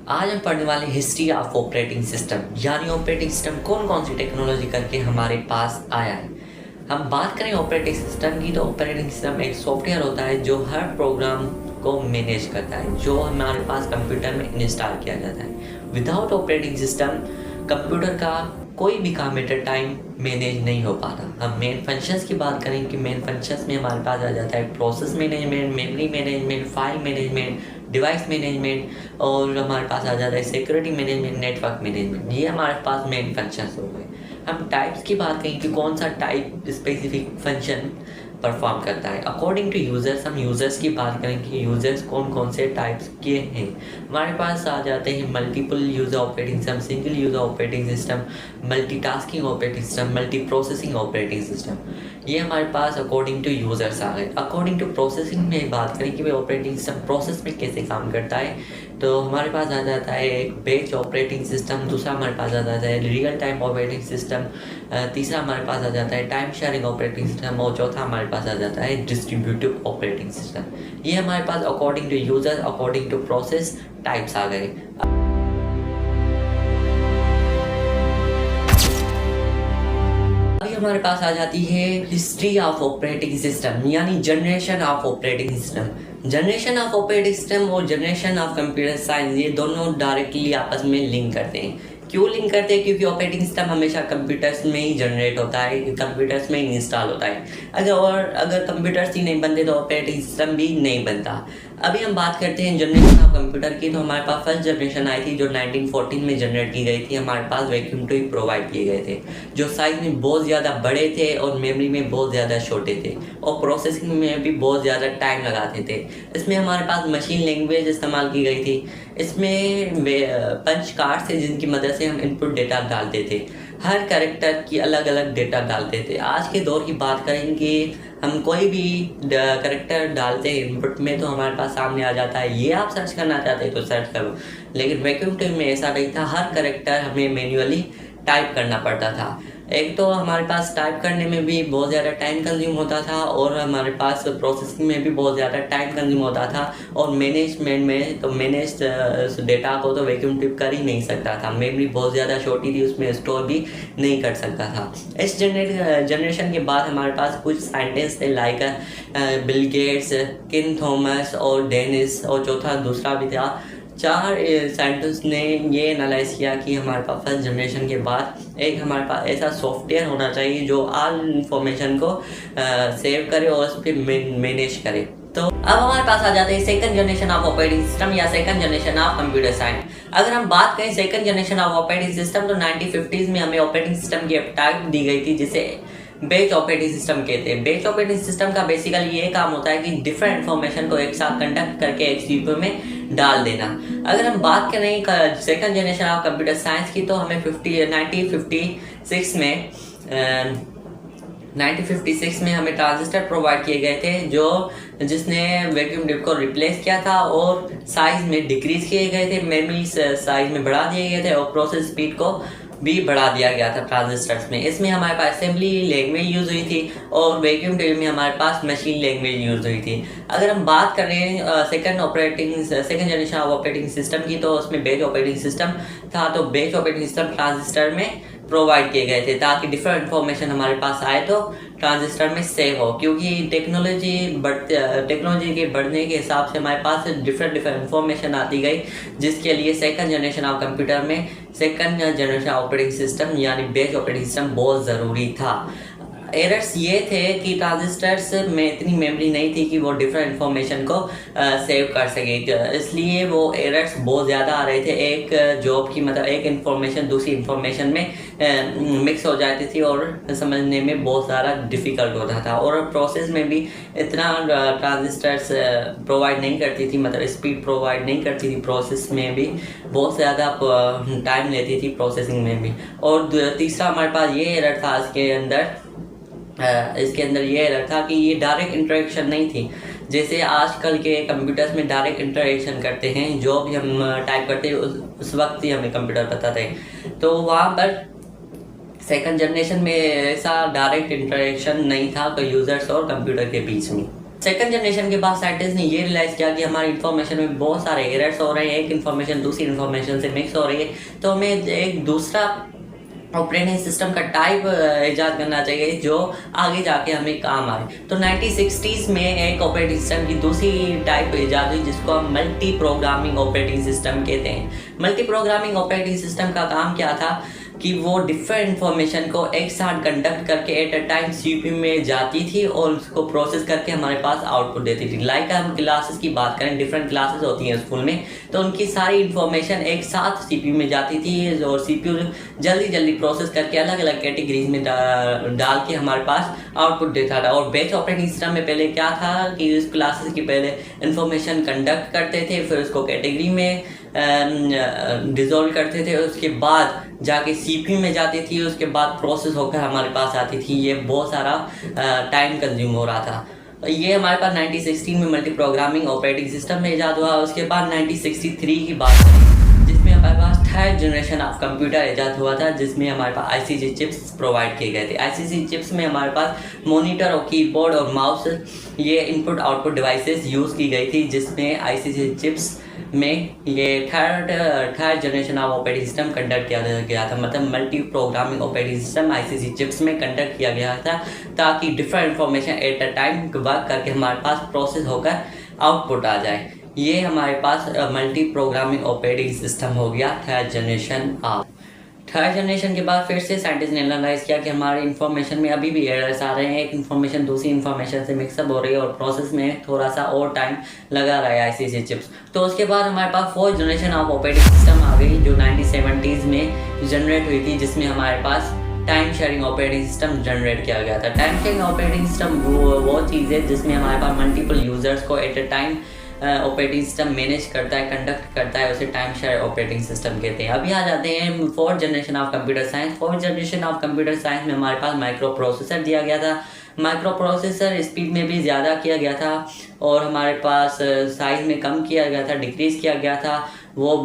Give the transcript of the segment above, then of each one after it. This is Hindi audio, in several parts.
आज हम पढ़ने वाले हिस्ट्री ऑफ ऑपरेटिंग सिस्टम, यानी ऑपरेटिंग सिस्टम कौन कौन सी टेक्नोलॉजी करके हमारे पास आया है। हम बात करें ऑपरेटिंग सिस्टम की, तो ऑपरेटिंग सिस्टम एक सॉफ्टवेयर होता है जो हर प्रोग्राम को मैनेज करता है, जो हमारे पास कंप्यूटर में इंस्टॉल किया जाता है। विदाउट ऑपरेटिंग सिस्टम कंप्यूटर का कोई भी काम एट अ टाइम मैनेज नहीं हो पाता। हम मेन फंक्शंस की बात करें कि मेन फंक्शंस में हमारे पास आ जाता है process management, memory management, file management, device management, और हमारे पास आ जाता है सिक्योरिटी मैनेजमेंट, नेटवर्क मैनेजमेंट। ये हमारे पास मेन फंक्शंस हो गए। हम टाइप्स की बात करें कि कौन सा टाइप स्पेसिफिक फंक्शन परफॉर्म करता है। अकॉर्डिंग टू यूज़र्स, हम यूज़र्स की बात करें कि यूज़र्स कौन कौन से टाइप्स के हैं। हमारे पास आ जाते हैं multiple user operating system, single user operating system, multitasking operating system, multi processing operating system. ये हमारे पास अकॉर्डिंग टू यूज़र्स आ गए। अकॉर्डिंग टू प्रोसेसिंग में बात करें कि भाई ऑपरेटिंग सिस्टम प्रोसेस में कैसे काम करता है, तो हमारे पास आ जाता है एक बैच ऑपरेटिंग सिस्टम, दूसरा हमारे पास आ जाता है रियल टाइम ऑपरेटिंग सिस्टम, तीसरा हमारे पास आ जाता है टाइम शेयरिंग ऑपरेटिंग सिस्टम, और चौथा हमारे पास आ जाता है डिस्ट्रीब्यूटिव ऑपरेटिंग सिस्टम। ये हमारे पास according to user, according to process types आ गए। अभी हमारे पास आ जाती है हिस्ट्री ऑफ ऑपरेटिंग सिस्टम, यानी generation of operating system. Generation of operating system और जनरेशन ऑफ कंप्यूटर साइंस, ये दोनों डायरेक्टली आपस में लिंक करते हैं। क्यों लिंक करते हैं? क्योंकि ऑपरेटिंग सिस्टम हमेशा कंप्यूटर्स में ही जनरेट होता है, कंप्यूटर्स में ही इंस्टॉल होता है। अगर कंप्यूटर्स ही नहीं बनते तो ऑपरेटिंग सिस्टम भी नहीं बनता। अभी हम बात करते हैं जनरेशन ऑफ कंप्यूटर की, तो हमारे पास फर्स्ट जनरेशन आई थी जो 1914 में जनरेट की गई थी। हमारे पास वैक्यूम ट्यूब प्रोवाइड किए गए थे, जो साइज में बहुत ज़्यादा बड़े थे और मेमोरी में बहुत ज़्यादा छोटे थे, और प्रोसेसिंग में भी बहुत ज़्यादा टाइम लगाते थे। इसमें हमारे पास मशीन लैंग्वेज इस्तेमाल की गई थी। इसमें पंच कार्ड्स थे जिनकी मदद से हम इनपुट डेटा डालते थे। हर कैरेक्टर की अलग अलग डेटा डालते थे। आज के दौर की बात करें कि हम कोई भी कैरेक्टर डालते हैं इनपुट में, तो हमारे पास सामने आ जाता है, ये आप सर्च करना चाहते हैं तो सर्च करो। लेकिन वैक्यूम ट्यूब में ऐसा नहीं था, हर कैरेक्टर हमें मैन्युअली टाइप करना पड़ता था। एक तो हमारे पास टाइप करने में भी बहुत ज़्यादा टाइम कंज्यूम होता था, और हमारे पास प्रोसेसिंग में भी बहुत ज़्यादा टाइम कंज्यूम होता था, और मैनेजमेंट में तो मैनेज डेटा को तो वैक्यूम ट्यूब कर ही नहीं सकता था। मेमोरी बहुत ज़्यादा छोटी थी, उसमें स्टोर भी नहीं कर सकता था। इस जनरेशन के बाद हमारे पास कुछ साइंटिस्ट थे, लाइक बिल गेट्स, किन थॉमस और डेनिस, और चौथा दूसरा भी था। चार साइंटिस्ट ने ये एनालाइज किया कि हमारे पास फर्स्ट जनरेशन के बाद एक हमारे पास ऐसा सॉफ्टवेयर होना चाहिए जो ऑल इंफॉर्मेशन को सेव करे और उस पर मैनेज करे। तो अब हमारे पास आ जाते हैं second generation of operating system या second generation of computer science. अगर हम बात करें second generation of operating system, तो 1950s में हमें ऑपरेटिंग सिस्टम की टाइप दी गई थी जिसे बैच ऑपरेटिंग सिस्टम कहते हैं। बैच ऑपरेटिंग सिस्टम का बेसिकली ये काम होता है कि डिफरेंट इन्फॉर्मेशन को एक साथ कंडक्ट करके एक सीपीयू में डाल देना। अगर हम बात करें second generation of computer science की, तो हमें 1956 में हमें ट्रांजिस्टर प्रोवाइड किए गए थे, जिसने वैक्यूम ट्यूब को रिप्लेस किया था, और साइज में डिक्रीज किए गए थे, मेमोरी साइज में बढ़ा दिए गए थे, और प्रोसेस स्पीड को भी बढ़ा दिया गया था ट्रांजिस्टर्स में। इसमें हमारे पास असेंबली लैंग्वेज यूज़ हुई थी, और वैक्यूम ट्यूब में हमारे पास मशीन लैंग्वेज यूज़ हुई थी। अगर हम बात करें second generation of operating system की, तो उसमें बैच ऑपरेटिंग सिस्टम था। तो बैच ऑपरेटिंग सिस्टम ट्रांजिस्टर में प्रोवाइड किए गए थे ताकि डिफरेंट इन्फॉर्मेशन हमारे पास आए तो ट्रांजिस्टर में सेव हो, क्योंकि टेक्नोलॉजी के बढ़ने के हिसाब से हमारे पास डिफरेंट इन्फॉर्मेशन आती गई, जिसके लिए सेकंड जनरेशन ऑफ कंप्यूटर में सेकंड जनरेशन ऑपरेटिंग सिस्टम यानी बैच ऑपरेटिंग सिस्टम बहुत ज़रूरी था। एरर्स ये थे कि ट्रांजिस्टर्स में इतनी मेमोरी नहीं थी कि वो डिफरेंट इन्फॉर्मेशन को सेव कर सके, इसलिए वो एरर्स बहुत ज़्यादा आ रहे थे। एक जॉब की मतलब एक इन्फॉर्मेशन दूसरी इन्फॉर्मेशन में मिक्स हो जाती थी, और समझने में बहुत ज़्यादा डिफ़िकल्ट होता था, और प्रोसेस में भी इतना ट्रांजिस्टर्स प्रोवाइड नहीं करती थी, मतलब स्पीड प्रोवाइड नहीं करती थी। प्रोसेस में भी बहुत ज़्यादा टाइम लेती थी, प्रोसेसिंग में भी। और तीसरा हमारे पास ये एरर था इसके अंदर ये एरर था कि ये डायरेक्ट इंटरेक्शन नहीं थी, जैसे आजकल के कंप्यूटर्स में डायरेक्ट इंटरेक्शन करते हैं। जो भी हम टाइप करते हैं उस वक्त ही हमें कंप्यूटर बताते हैं, तो वहाँ पर सेकंड जनरेशन में ऐसा डायरेक्ट इंटरेक्शन नहीं था यूजर्स और कंप्यूटर के बीच में। सेकंड जनरेशन के बाद साइंटिस्ट ने ये रियलाइज़ किया कि हमारी इन्फॉर्मेशन में बहुत सारे एरर्स हो रहे हैं, एक इन्फॉर्मेशन दूसरी इन्फॉर्मेशन से मिक्स हो रही है, तो हमें एक दूसरा ऑपरेटिंग सिस्टम का टाइप ईजाद करना चाहिए जो आगे जाके हमें काम आए। तो 1960s में एक ऑपरेटिंग सिस्टम की दूसरी टाइप ईजाद हुई जिसको हम मल्टी प्रोग्रामिंग ऑपरेटिंग सिस्टम कहते हैं। मल्टी प्रोग्रामिंग ऑपरेटिंग सिस्टम का काम क्या था कि वो डिफरेंट इंफॉर्मेशन को एक साथ कंडक्ट करके एट अ टाइम सीपीयू में जाती थी और उसको प्रोसेस करके हमारे पास आउटपुट देती थी। लाइक हम क्लासेस की बात करें, डिफरेंट क्लासेस होती हैं स्कूल में, तो उनकी सारी इंफॉर्मेशन एक साथ सीपीयू में जाती थी और सीपीयू जल्दी जल्दी प्रोसेस करके अलग अलग कैटेगरीज में डाल के हमारे पास आउटपुट देता था। और बैच ऑपरेटिंग सिस्टम में पहले क्या था कि उस क्लासेस की पहले इंफॉर्मेशन कंडक्ट करते थे, फिर उसको कैटेगरी में डिजोल्व करते थे, उसके बाद जाके सीपीयू में जाती थी, उसके बाद प्रोसेस होकर हमारे पास आती थी। ये बहुत सारा टाइम कंज्यूम हो रहा था। ये हमारे पास 1916 में मल्टी प्रोग्रामिंग ऑपरेटिंग सिस्टम में ईजाद हुआ। उसके बाद 1963 की बात करें जिसमें हमारे पास थर्ड जनरेशन ऑफ कंप्यूटर ईजाद हुआ था, जिसमें हमारे पास आईसीसी चिप्स प्रोवाइड किए गए थे। आईसीसी चिप्स में हमारे पास मॉनिटर और कीबोर्ड और माउस, ये इनपुट आउटपुट डिवाइसेस यूज़ की गई थी, जिसमें आईसीसी चिप्स में ये third generation of operating system conduct किया गया था। मतलब multi programming operating system ICC chips में कंडक्ट किया गया था ताकि different information at a time work करके हमारे पास प्रोसेस होकर आउटपुट आ जाए। ये हमारे पास मल्टी प्रोग्रामिंग ऑपरेटिंग सिस्टम हो गया third generation of. Third generation के बाद फिर से साइंटिस्ट ने एनालाइज किया कि हमारे इन्फॉर्मेशन में अभी भी एरर्स आ रहे हैं, एक इन्फॉर्मेशन दूसरी इन्फॉर्मेशन से मिक्सअप हो रही है और प्रोसेस में थोड़ा सा और टाइम लगा रहा है आईसीसी चिप्स। तो उसके बाद हमारे पास fourth generation of operating system आ गई जो 1970s में जनरेट हुई थी, जिसमें हमारे पास time sharing operating system generate किया गया था। टाइम शेयरिंग ऑपरेटिंग सिस्टम वो चीज़ है जिसमें हमारे पास मल्टीपल यूजर्स को at a time operating system manage करता है, कंडक्ट करता है, उसे टाइम शेयर ऑपरेटिंग सिस्टम कहते हैं। अभी आ जाते हैं fourth generation of computer science. Fourth generation of computer science में हमारे पास माइक्रो प्रोसेसर दिया गया था। माइक्रो प्रोसेसर स्पीड में भी ज़्यादा किया गया था और हमारे पास साइज़ में कम किया गया था, डिक्रीज़ किया गया था। वो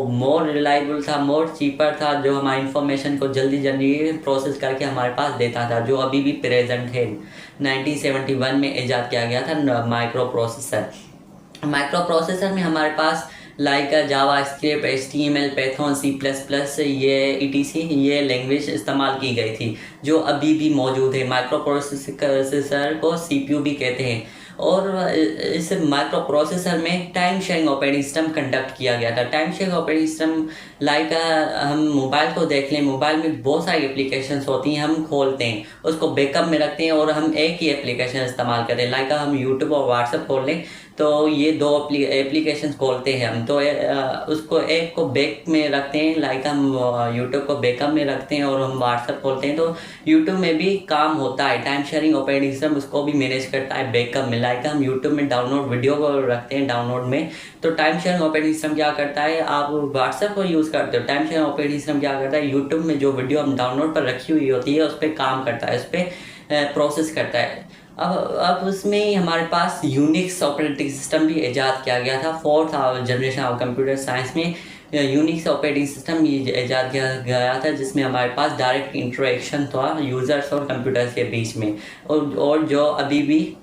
मोर रिलायबल था, मोर चीपर था, जो हमारी इंफॉर्मेशन को जल्दी जल्दी प्रोसेस करके हमारे पास देता था, जो अभी भी प्रेजेंट है। 1971 में ईजाद किया गया था माइक्रो प्रोसेसर। माइक्रो प्रोसेसर में हमारे पास like Java script, HTML, Python, C++, ये ETC ये लैंग्वेज इस्तेमाल की गई थी जो अभी भी मौजूद है। माइक्रो प्रोसेसर को CPU भी कहते हैं और इस माइक्रो प्रोसेसर में time sharing operating system conduct किया गया था। Time sharing operating system like हम मोबाइल को देख लें, मोबाइल में बहुत सारी एप्लीकेशंस होती हैं, हम खोलते हैं, उसको बैकअप में रखते हैं और हम एक ही एप्लीकेशन इस्तेमाल करते हैं। लाइक हम यूट्यूब और व्हाट्सएप खोल लें तो ये दो एप्लीकेशन खोलते हैं हम, तो उसको एक को बैक में रखते हैं, लाइक हम यूट्यूब को बैकअप में रखते हैं और हम व्हाट्सएप खोलते हैं तो यूट्यूब में भी काम होता है। टाइम शेयरिंग ऑपरेटिंग सिस्टम उसको भी मैनेज करता है बैकअप में। लाइक हम यूट्यूब में डाउनलोड वीडियो को रखते हैं डाउनलोड में, तो टाइम शेयरिंग ऑपरेटिंग सिस्टम क्या करता है, आप व्हाट्सएप को यूज़ करते हो, टाइम शेयरिंग ऑपरेटिंग सिस्टम क्या करता है, यूट्यूब में जो वीडियो हम डाउनलोड पर रखी हुई होती है उस पर काम करता है, उस पर प्रोसेस करता है। अब उसमें ही हमारे पास यूनिक्स ऑपरेटिंग सिस्टम भी ईजाद किया गया था। Fourth generation of computer science में यूनिक्स ऑपरेटिंग सिस्टम ईजाद किया गया था, जिसमें हमारे पास डायरेक्ट इंटरेक्शन था यूज़र्स और कंप्यूटर्स के बीच में और जो अभी भी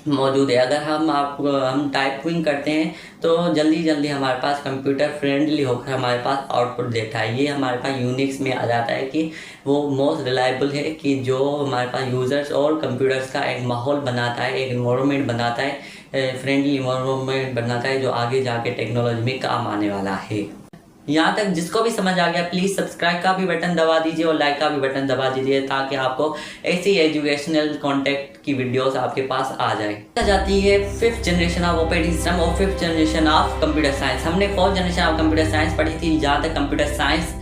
मौजूद है। अगर हम टाइपिंग करते हैं तो जल्दी जल्दी हमारे पास कंप्यूटर फ्रेंडली होकर हमारे पास आउटपुट देता है। ये हमारे पास यूनिक्स में आ जाता है कि वो मोस्ट रिलायबल है कि जो हमारे पास यूज़र्स और कंप्यूटर्स का एक माहौल बनाता है, एक इन्वायरमेंट बनाता है, फ्रेंडली इन्वायरमेंट बनाता है जो आगे जाके टेक्नोलॉजी में काम आने वाला है। यहाँ तक जिसको भी समझ आ गया प्लीज़ सब्सक्राइब का भी बटन दबा दीजिए और लाइक का भी बटन दबा दीजिए ताकि आपको ऐसी एजुकेशनल कंटेंट की वीडियोस आपके पास आ जाती है fifth generation of operating system और fifth generation of computer science. हमने fourth generation of computer science पढ़ी थी जहाँ तक कंप्यूटर साइंस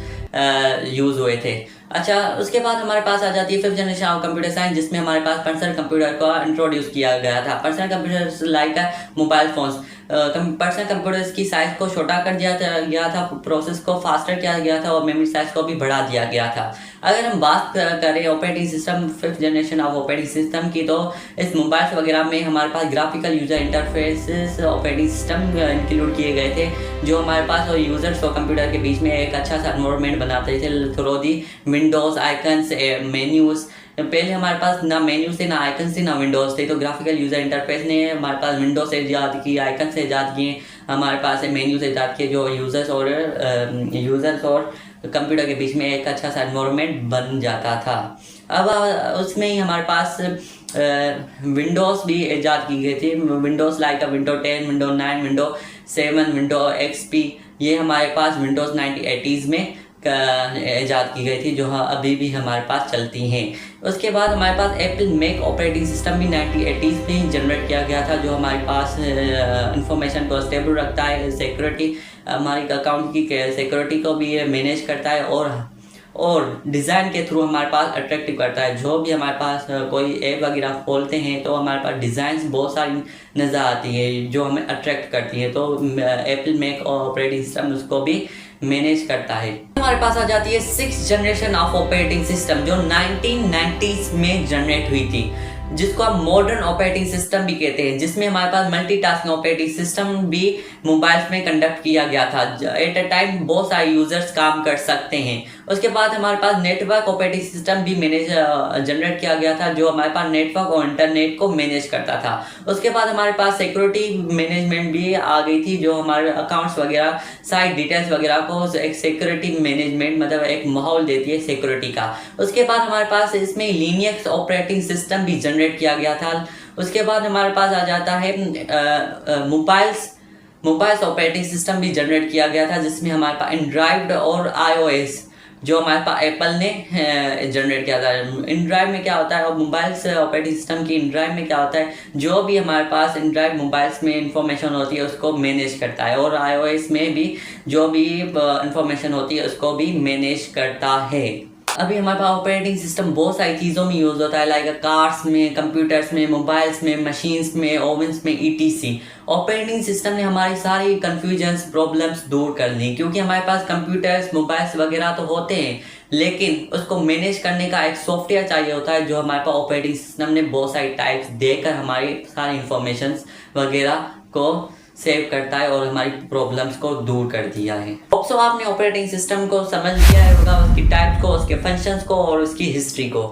यूज़ हुए थे। अच्छा, उसके बाद हमारे पास आ जाती है fifth generation of computer science जिसमें हमारे पास पर्सनल कंप्यूटर को इंट्रोड्यूस किया गया था। Personal computers like mobile phones, personal computers की साइज को छोटा कर दिया गया था, प्रोसेस को फास्टर किया गया था और मेमोरी साइज को भी बढ़ा दिया गया था। अगर हम बात करें operating system fifth generation of operating system की, तो इस मोबाइल वगैरह में हमारे पास graphical user interfaces operating system include किए गए थे जो हमारे पास और यूजर्स और कंप्यूटर के बीच में एक अच्छा सा एनवायरनमेंट बनाते थे through the Windows, icons, menus, पहले हमारे पास ना मेन्यू से, ना आइकन से, ना विंडोज थे। तो ग्राफिकल यूजर इंटरफेस ने हमारे पास विंडोज से ईजाद की, आइकन से ईजाद किए, हमारे पास मेन्यू से ईजाद किए, जो यूजर्स और कंप्यूटर के बीच में एक अच्छा सा एनवायरनमेंट बन जाता था। अब उसमें ही हमारे पास विंडोज़ भी ईजाद की गई थी। Windows like window 10, window 9, window 7, window XP, ये हमारे पास विंडोज़ 1980s में ईजाद की गई थी, जो अभी भी हमारे पास चलती हैं। उसके बाद हमारे पास एप्पल मैक ऑपरेटिंग सिस्टम भी 1980s में जनरेट किया गया था, जो हमारे पास इंफॉर्मेशन को स्टेबल रखता है, सिक्योरिटी, हमारी अकाउंट की सिक्योरिटी को भी मैनेज करता है, और डिज़ाइन के थ्रू हमारे पास अट्रैक्टिव करता है। जो भी हमारे पास कोई ऐप वगैरह खोलते हैं तो हमारे पास डिज़ाइंस बहुत सारी नज़र आती है जो हमें अट्रैक्ट करती है। तो एप्पल मैक ऑपरेटिंग सिस्टम उसको भी मैनेज करता है। हमारे पास आ जाती है 6th generation of operating system, जो 1990s में जनरेट हुई थी, जिसको आप मॉडर्न ऑपरेटिंग सिस्टम भी कहते हैं, जिसमें हमारे पास मल्टीटास्किंग ऑपरेटिंग सिस्टम भी मोबाइल्स में कंडक्ट किया गया था। एट अ टाइम बहुत सारे यूजर्स काम कर सकते हैं। उसके बाद हमारे पास नेटवर्क ऑपरेटिंग सिस्टम भी जनरेट किया गया था, जो हमारे पास नेटवर्क और इंटरनेट को मैनेज करता था। उसके बाद हमारे पास सिक्योरिटी मैनेजमेंट भी आ गई थी, जो हमारे अकाउंट्स वगैरह, साइट डिटेल्स वगैरह को एक सिक्योरिटी मैनेजमेंट, मतलब एक माहौल देती है सिक्योरिटी का। उसके बाद हमारे पास इसमें लिनक्स ऑपरेटिंग सिस्टम भी जनरेट किया गया था। उसके बाद हमारे पास आ जाता है मोबाइल्स ऑपरेटिंग सिस्टम भी जनरेट किया गया था, जिसमें हमारे पास एंड्रॉइड और iOS, जो हमारे पास एप्पल ने जनरेट किया था। एंड्रॉइड में क्या होता है और मोबाइल्स ऑपरेटिंग सिस्टम की एंड्रॉइड में क्या होता है, जो भी हमारे पास एंड्रॉइड मोबाइल्स में इंफॉर्मेशन होती है उसको मैनेज करता है, और iOS में भी जो भी इंफॉर्मेशन होती है उसको भी मैनेज करता है। अभी हमारे पास ऑपरेटिंग सिस्टम बहुत सारी चीज़ों में यूज़ होता है, लाइक कार्स में, कंप्यूटर्स में, मोबाइल्स में, मशीन्स में, ओवंस में, ETC। ऑपरेटिंग सिस्टम ने हमारी सारी कन्फ्यूजन्स, प्रॉब्लम्स दूर कर दी, क्योंकि हमारे पास कंप्यूटर्स, मोबाइल्स वगैरह तो होते हैं, लेकिन उसको मैनेज करने का एक सॉफ्टवेयर चाहिए होता है, जो हमारे पास ऑपरेटिंग सिस्टम ने बहुत सारी टाइप्स देकर हमारी सारी इंफॉर्मेशन वगैरह को सेव करता है और हमारी प्रॉब्लम्स को दूर कर दिया है। सो आपने ऑपरेटिंग सिस्टम को समझ लिया होगा, उसकी टाइप्स को, उसके फंक्शंस को और उसकी हिस्ट्री को।